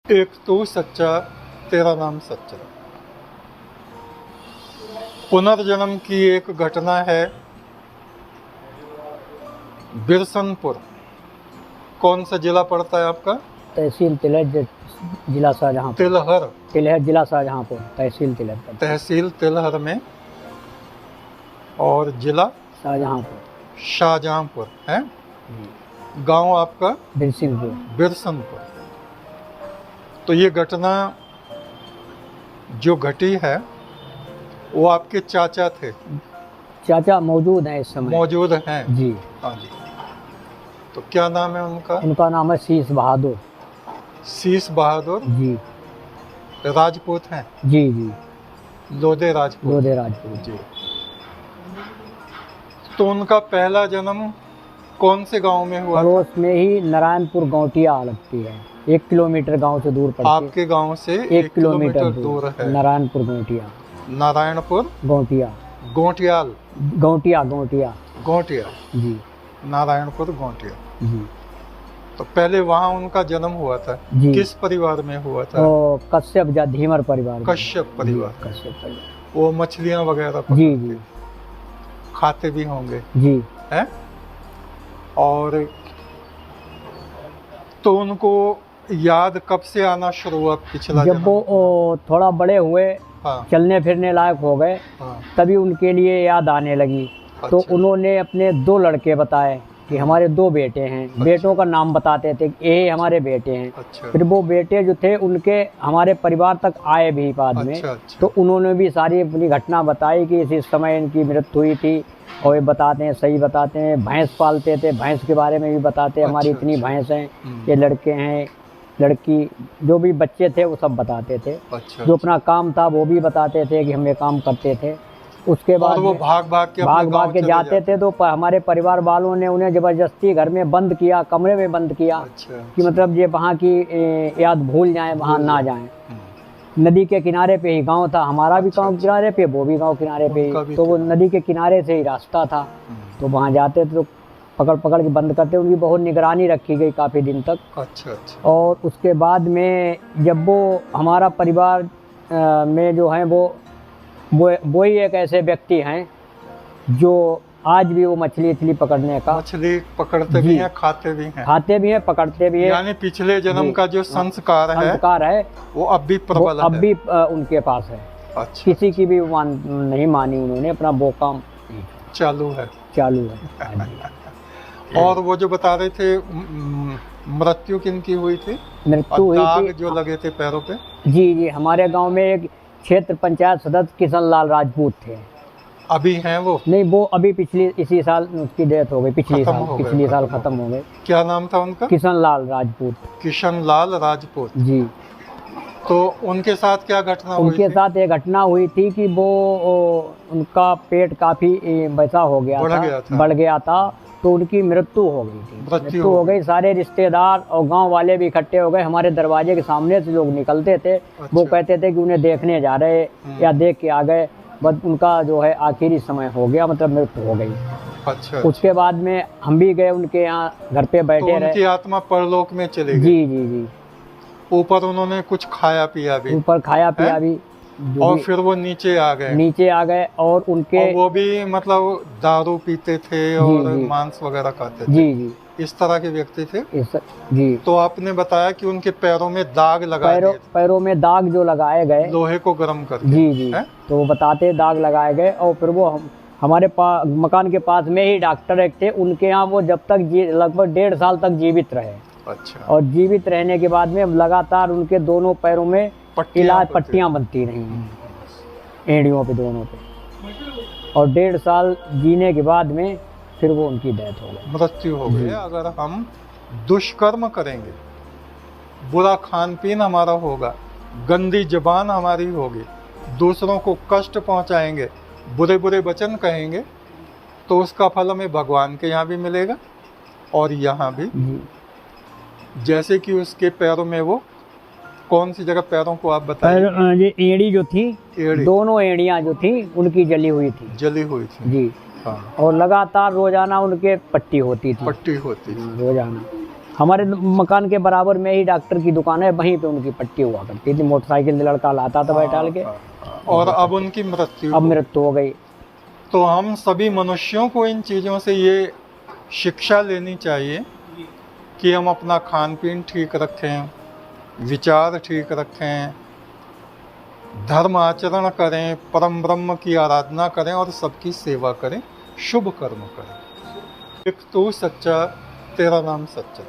एक तू सच्चा, तेरा नाम सच्चा। पुनर्जन्म की एक घटना है बिरसनपुर। कौन सा जिला पड़ता है आपका? तहसील तिलहट, जिला शाहजहांपुर। तिलहर। तिलहट जिला शाहजहांपुर, तहसील तिलहट। तहसील तिलहर में और जिला शाहजहांपुर। शाहजहांपुर है। गांव आपका बिरसिंहपुर। बिरसनपुर। तो ये घटना जो घटी है वो आपके चाचा थे? चाचा मौजूद हैं इस समय? मौजूद हैं जी। हाँ जी। तो क्या नाम है उनका? उनका नाम है शीश बहादुर। शीश बहादुर जी। राजपूत हैं? जी जी। लोधे राजपूत। लोधे राजपूत जी। तो उनका पहला जन्म कौन से गांव में हुआ? पड़ोस में ही नारायणपुर गौटिया लगती है, 1 किलोमीटर गांव से दूर पड़ती है। आपके गांव से 1 किलोमीटर दूर है नारायणपुर गौटिया। नारायणपुर गौटिया। गोटियाल। गौटिया गौटिया। गोटिया। जी। नारायणपुर गोटिया। जी। तो पहले वहाँ उनका जन्म हुआ था। जी। किस परिवार में हुआ था? तो कश्यप या धीमर परिवार में। कश्यप परिवार। कश्यप परिवार। वो मछलियाँ वगैरह जी जी। खाते भी होंगे? जी। है। और तो उनको याद कब से आना शुरू हुआ पिछला जब वो थोड़ा बड़े हुए, हाँ। चलने फिरने लायक हो गए, हाँ। तभी उनके लिए याद आने लगी। अच्छा। तो उन्होंने अपने 2 लड़के बताए कि हमारे 2 बेटे हैं। अच्छा। बेटों का नाम बताते थे, ये हमारे बेटे हैं। अच्छा। फिर वो बेटे जो थे उनके हमारे परिवार तक आए भी बाद में। अच्छा, अच्छा। तो उन्होंने भी सारी अपनी घटना बताई कि इस समय इनकी मृत्यु हुई थी। और ये बताते हैं, सही बताते हैं। भैंस पालते थे, भैंस के बारे में भी बताते हैं। हमारी इतनी भैंस हैं, ये लड़के हैं, लड़की, जो भी बच्चे थे वो सब बताते थे। अच्छा। जो अपना काम था वो भी बताते थे कि हम ये काम करते थे। उसके बाद वो भाग भाग के जाते थे। तो हमारे परिवार वालों ने उन्हें जबरदस्ती घर में बंद किया, कमरे में बंद किया। अच्छा। कि मतलब ये वहाँ की याद भूल जाएं, वहाँ ना जाएं। नदी के किनारे पे ही गांव था, हमारा भी गांव किनारे पे, वो भी गांव किनारे पे। तो वो नदी के किनारे से ही रास्ता था। तो वहाँ जाते थे तो पकड़ पकड़ के बंद करते। उनकी बहुत निगरानी रखी गई काफ़ी दिन तक। अच्छा अच्छा। और उसके बाद में जब वो हमारा परिवार में जो है वो ही एक ऐसे व्यक्ति हैं जो आज भी वो मछली पकड़ने का, मछली पकड़ते भी हैं, खाते भी हैं। खाते भी हैं, पकड़ते भी हैं। यानी पिछले जन्म का जो संस्कार है वो अब भी प्रबल है। अब भी उनके पास है। अच्छा। किसी की भी नहीं मानी उन्होंने, अपना वो काम चालू है। और वो जो बता रहे थे मृत्यु किनकी हुई थी? मृत्यु हुई दाग थी जो लगे थे पैरों पे? जी जी। हमारे गांव में एक क्षेत्र पंचायत सदस्य किशन लाल राजपूत थे। अभी हैं वो? नहीं, वो अभी इसी साल उसकी डेथ हो गई। पिछली साल खत्म हो गए। क्या नाम था उनका? किशन लाल राजपूत। किशन लाल राजपूत जी। तो उनके साथ क्या घटना हुई? उनके साथ एक घटना हुई थी कि उनका पेट काफी वैसा हो गया, बढ़ गया था। तो उनकी मृत्यु हो गई थी। मृत्यु हो गई। सारे रिश्तेदार और गांव वाले भी इकट्ठे हो गए। हमारे दरवाजे के सामने से लोग निकलते थे। अच्छा। वो कहते थे कि उन्हें देखने जा रहे या देख के आ गए। बस उनका जो है आखिरी समय हो गया, मतलब मृत्यु हो गई। अच्छा। उसके बाद में हम भी गए उनके यहाँ, घर पे बैठे रहे। उनकी आत्मा परलोक में चली गई? जी जी जी। ऊपर उन्होंने कुछ खाया पिया भी? ऊपर खाया पिया भी। और फिर वो नीचे आ गए? और उनके वो भी मतलब दारू पीते थे और मांस वगैरह खाते थे? जी जी। इस तरह के व्यक्ति थे? जी। तो आपने बताया कि उनके पैरों में दाग लगाए गए? पैरों में दाग जो लगाए गए, लोहे को गर्म करके? जी जी। तो वो बताते दाग लगाए गए। और फिर वो हमारे मकान के पास में ही डॉक्टर एक थे, उनके यहाँ वो जब तक लगभग 1.5 साल तक जीवित रहे। अच्छा। और जीवित रहने के बाद में लगातार उनके दोनों पैरों में पट्टियां बनती रही, एड़ियों पे, दोनों पे। और 1.5 साल जीने के बाद में फिर वो उनकी डेथ हो गई, मृत्यु हो गई। अगर हम दुष्कर्म करेंगे, बुरा खान पीन हमारा होगा, गंदी जबान हमारी होगी, दूसरों को कष्ट पहुंचाएंगे, बुरे बुरे वचन कहेंगे, तो उसका फल हमें भगवान के यहाँ भी मिलेगा और यहाँ भी। जैसे कि उसके पैरों में वो कौन सी जगह पैरों को आप बताइए? ये एड़ी जो थी, दोनों एड़ियां जो थी उनकी जली हुई थी जी। हाँ। और लगातार रोजाना उनके पट्टी होती थी रोजाना। हमारे मकान के बराबर में ही डॉक्टर की दुकान है, वहीं पे उनकी पट्टी हुआ करती थी, मोटरसाइकिल से लड़का लाता था बैठाल के। और अब उनकी मृत्यु हो गई। तो हम सभी मनुष्यों को इन चीज़ों से ये शिक्षा लेनी चाहिए कि हम अपना खान पीन ठीक रखें, विचार ठीक रखें, धर्म आचरण करें, परम ब्रह्म की आराधना करें और सबकी सेवा करें, शुभ कर्म करें। एक तू सच्चा, तेरा नाम सच्चा।